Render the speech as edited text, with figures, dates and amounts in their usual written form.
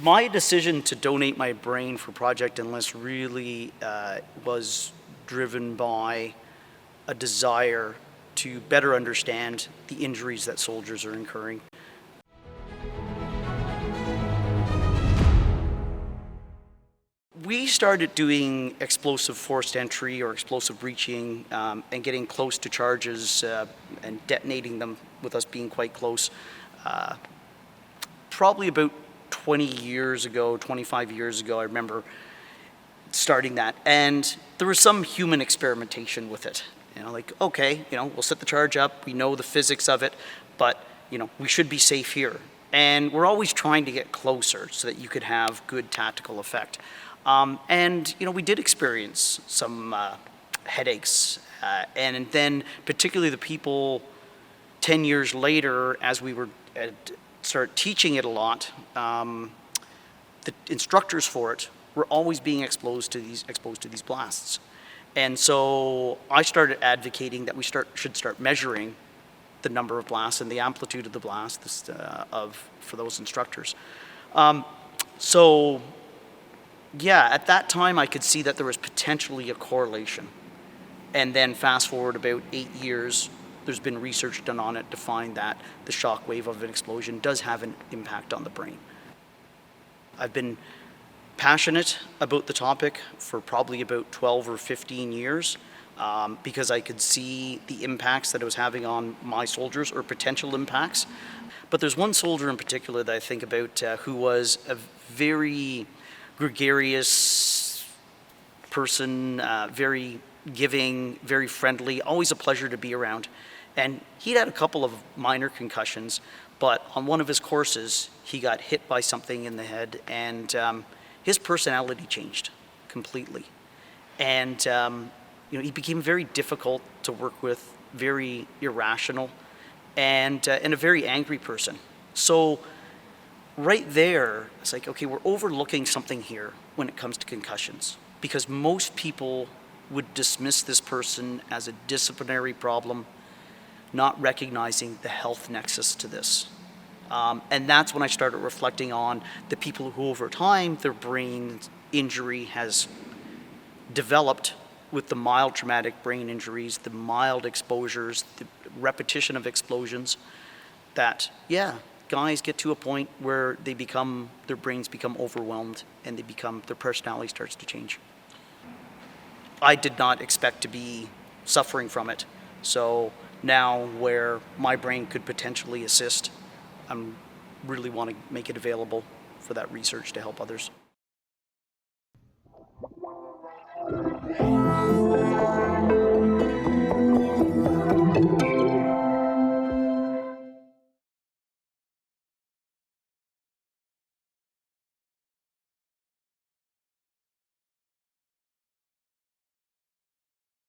My decision to donate my brain for Project Enlist really was driven by a desire to better understand the injuries that soldiers are incurring. We started doing explosive forced entry or explosive breaching and getting close to charges and detonating them with us being quite close probably about 20 years ago, 25 years ago. I remember starting that, and there was some human experimentation with it. Like, okay, we'll set the charge up, we know the physics of it, but we should be safe here. And we're always trying to get closer so that you could have good tactical effect. And we did experience some headaches, and then particularly the people 10 years later, as we were start teaching it a lot, the instructors for it were always being exposed to these blasts. And so I started advocating that we should start measuring the number of blasts and the amplitude of the blasts for those instructors. So yeah, at that time I could see that there was potentially a correlation. And then fast forward about 8 years, there's been research done on it to find that the shock wave of an explosion does have an impact on the brain. I've been passionate about the topic for probably about 12 or 15 years because I could see the impacts that it was having on my soldiers, or potential impacts. But there's one soldier in particular that I think about who was a very gregarious person, very giving, very friendly, always a pleasure to be around. And he had a couple of minor concussions, but on one of his courses, he got hit by something in the head, and his personality changed completely. And he became very difficult to work with, very irrational, and a very angry person. So right there, it's like, okay, we're overlooking something here when it comes to concussions, because most people would dismiss this person as a disciplinary problem, not recognizing the health nexus to this. And that's when I started reflecting on the people who over time their brain injury has developed with the mild traumatic brain injuries, the mild exposures, the repetition of explosions, that, yeah, guys get to a point where their brains become overwhelmed and their personality starts to change. I did not expect to be suffering from it. So now where my brain could potentially assist, I really want to make it available for that research to help others.